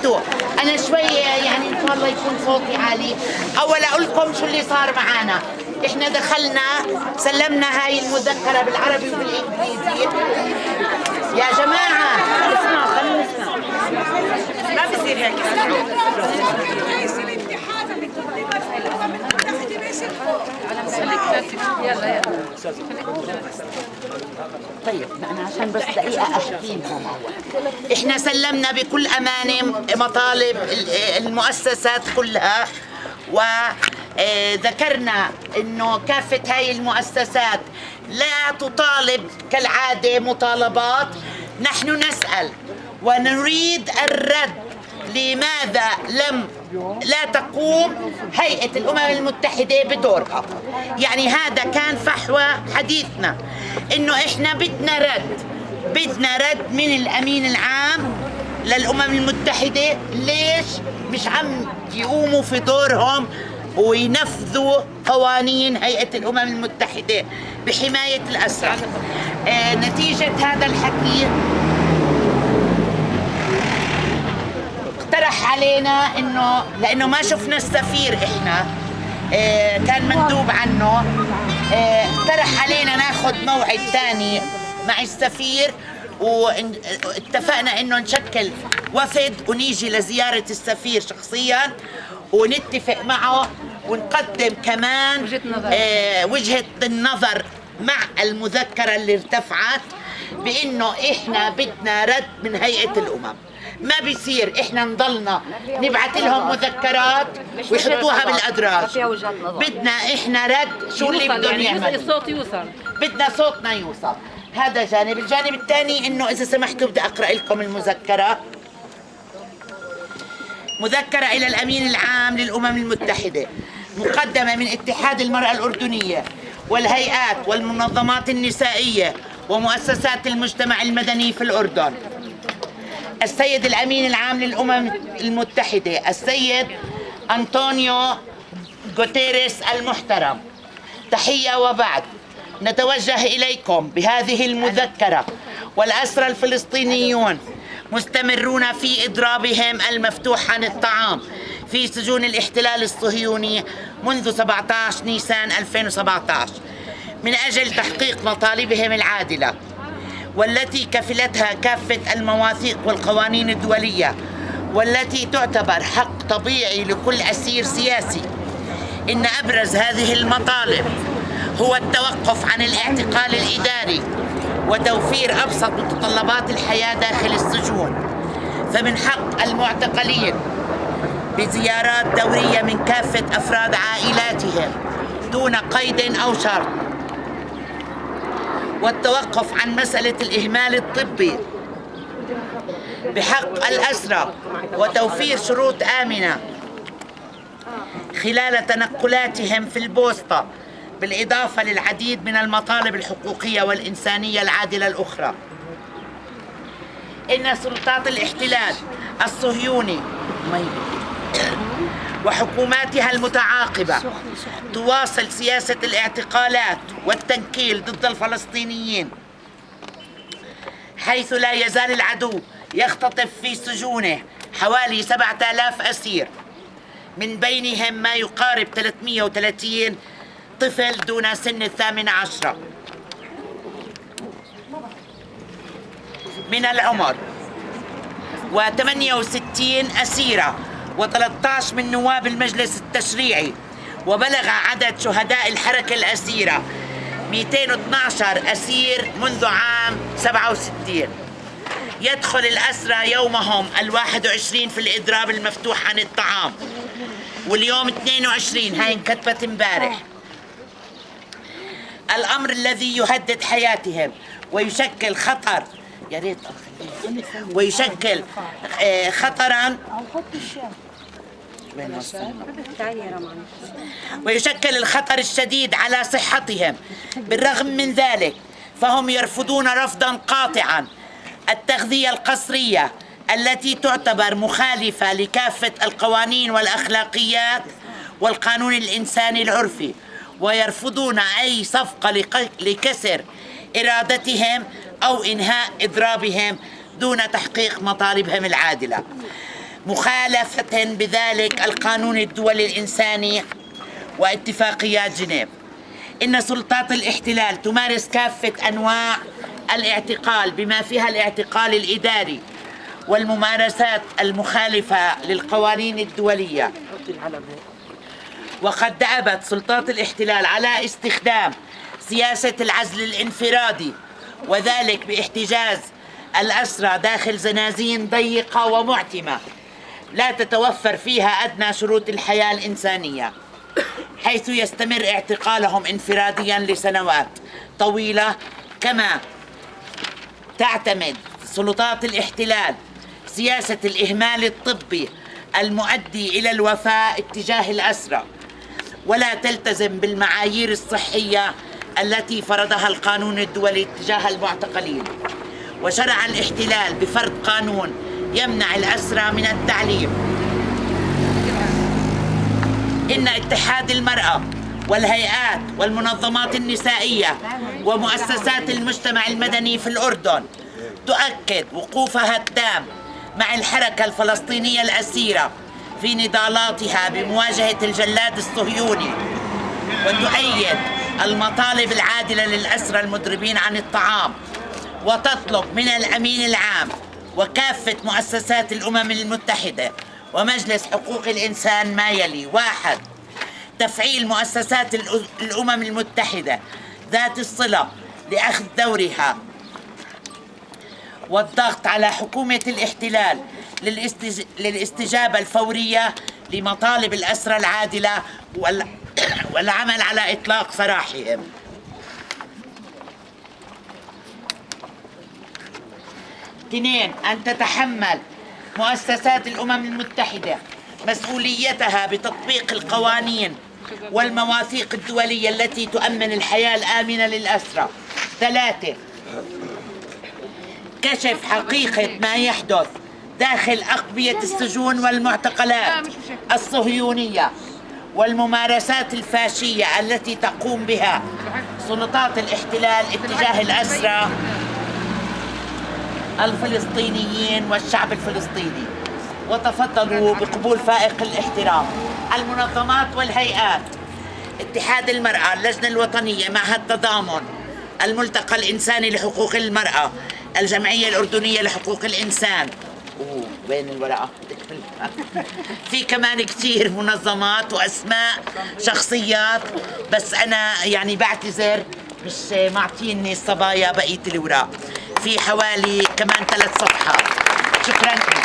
هدوء. انا شوي يعني ان شاء الله يكون صوتي عالي. اول اقول لكم شو اللي صار معنا. احنا دخلنا سلمنا هاي المذكرة بالعربي وبالانجليزي. يا جماعة اسمعوا، خلينا نسمع. ما بصير هيك. رئيس الاتحاد المتطلبات في الامم المتحده باسم يلا طيب انا عشان بس دقيقة احكي لهم. احنا سلمنا بكل امانة مطالب المؤسسات كلها، وذكرنا انه كافة هاي المؤسسات لا تطالب كالعادة مطالبات. نحن نسأل ونريد الرد لماذا لا تقوم هيئة الأمم المتحدة بدورها. يعني هذا كان فحوى حديثنا، إنه إحنا بدنا رد من الأمين العام للأمم المتحدة. ليش مش عم يقوموا في دورهم وينفذوا قوانين هيئة الأمم المتحدة بحماية الأسرى؟ نتيجة هذا الحكي اقترح علينا انه لانه ما شفنا السفير، احنا كان مندوب عنه، اقترح علينا ناخذ موعد ثاني مع السفير، واتفقنا انه نشكل وفد ونيجي لزيارة السفير شخصيا ونتفق معه ونقدم كمان وجهة النظر مع المذكرة اللي ارتفعت بانه احنا بدنا رد من هيئة الامم. ما بيصير احنا نضلنا نبعث لهم مذكرات ويحطوها بالادراج. بدنا احنا رد. شو اللي بدهم يعملوا؟ الصوت يوصل، بدنا صوتنا يوصل. هذا جانب. الجانب الثاني انه اذا سمحتوا بدي اقرا لكم المذكره. مذكره الى الامين العام للامم المتحده، مقدمه من اتحاد المراه الاردنيه والهيئات والمنظمات النسائيه ومؤسسات المجتمع المدني في الاردن. السيد الأمين العام للأمم المتحدة السيد أنطونيو غوتيريس المحترم، تحية وبعد. نتوجه إليكم بهذه المذكرة والأسرى الفلسطينيون مستمرون في إضرابهم المفتوح عن الطعام في سجون الاحتلال الصهيوني منذ 17 نيسان 2017 من أجل تحقيق مطالبهم العادلة، والتي كفلتها كافة المواثيق والقوانين الدولية، والتي تعتبر حق طبيعي لكل أسير سياسي. إن أبرز هذه المطالب هو التوقف عن الاعتقال الإداري وتوفير أبسط متطلبات الحياة داخل السجون. فمن حق المعتقلين بزيارات دورية من كافة أفراد عائلاتهم دون قيد أو شرط، والتوقف عن مسألة الإهمال الطبي بحق الأسرى، وتوفير شروط آمنة خلال تنقلاتهم في البوسطة، بالإضافة للعديد من المطالب الحقوقية والإنسانية العادلة الأخرى. إن سلطات الاحتلال الصهيوني وحكوماتها المتعاقبة تواصل سياسة الاعتقالات والتنكيل ضد الفلسطينيين، حيث لا يزال العدو يختطف في سجونه حوالي 7000 أسير، من بينهم ما يقارب 330 طفل دون سن 18 من العمر، و68 أسيرة، و13 من نواب المجلس التشريعي. وبلغ عدد شهداء الحركة الأسيرة 212 أسير منذ عام 67. يدخل الأسرى يومهم 21 في الإضراب المفتوح عن الطعام، واليوم 22، هاي انكتبت امبارح. الأمر الذي يهدد حياتهم ويشكل خطر، يا ريت ويشكل خطرا ويشكل الخطر الشديد على صحتهم. بالرغم من ذلك فهم يرفضون رفضا قاطعا التغذية القسرية التي تعتبر مخالفة لكافة القوانين والأخلاقيات والقانون الإنساني العرفي، ويرفضون أي صفقة لكسر إرادتهم أو إنهاء إضرابهم دون تحقيق مطالبهم العادلة. مخالفة بذلك القانون الدولي الإنساني واتفاقيات جنيف. إن سلطات الاحتلال تمارس كافة أنواع الاعتقال بما فيها الاعتقال الإداري والممارسات المخالفة للقوانين الدولية. وقد دأبت سلطات الاحتلال على استخدام سياسة العزل الانفرادي، وذلك باحتجاز الأسرى داخل زنازين ضيقة ومعتمة لا تتوفر فيها أدنى شروط الحياة الإنسانية، حيث يستمر اعتقالهم انفراديا لسنوات طويلة. كما تعتمد سلطات الاحتلال سياسة الإهمال الطبي المؤدي إلى الوفاة اتجاه الأسرى، ولا تلتزم بالمعايير الصحية التي فرضها القانون الدولي تجاه المعتقلين. وشرع الاحتلال بفرض قانون يمنع الأسرى من التعليم. إن اتحاد المرأة والهيئات والمنظمات النسائية ومؤسسات المجتمع المدني في الأردن تؤكد وقوفها التام مع الحركة الفلسطينية الأسيرة في نضالاتها بمواجهة الجلاد الصهيوني، وتؤيد المطالب العادلة للأسرى المضربين عن الطعام، وتطلب من الأمين العام وكافة مؤسسات الأمم المتحدة ومجلس حقوق الإنسان ما يلي: 1. تفعيل مؤسسات الأمم المتحدة ذات الصلة لأخذ دورها والضغط على حكومة الاحتلال للاستجابة الفورية لمطالب الأسرى العادلة والعمل على إطلاق سراحهم. 2. أن تتحمل مؤسسات الأمم المتحدة مسؤوليتها بتطبيق القوانين والمواثيق الدولية التي تؤمن الحياة الآمنة للأسرى. 3. كشف حقيقة ما يحدث داخل أقبية السجون والمعتقلات الصهيونية والممارسات الفاشية التي تقوم بها سلطات الاحتلال اتجاه الأسرى الفلسطينيين والشعب الفلسطيني. وتفضلوا بقبول فائق الاحترام المنظمات والهيئات: اتحاد المرأة، اللجنة الوطنية، معهد التضامن، الملتقى الإنساني لحقوق المرأة، الجمعية الأردنية لحقوق الإنسان. وين الورقة؟ في كمان كتير منظمات وأسماء شخصيات، بس أنا يعني بعتذر مش معطيني الصبايا بقية الورق. في حوالي كمان 3 صفحات. شكرا لكم.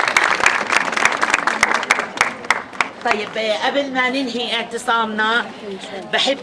طيب قبل ما ننهي اعتصامنا بحب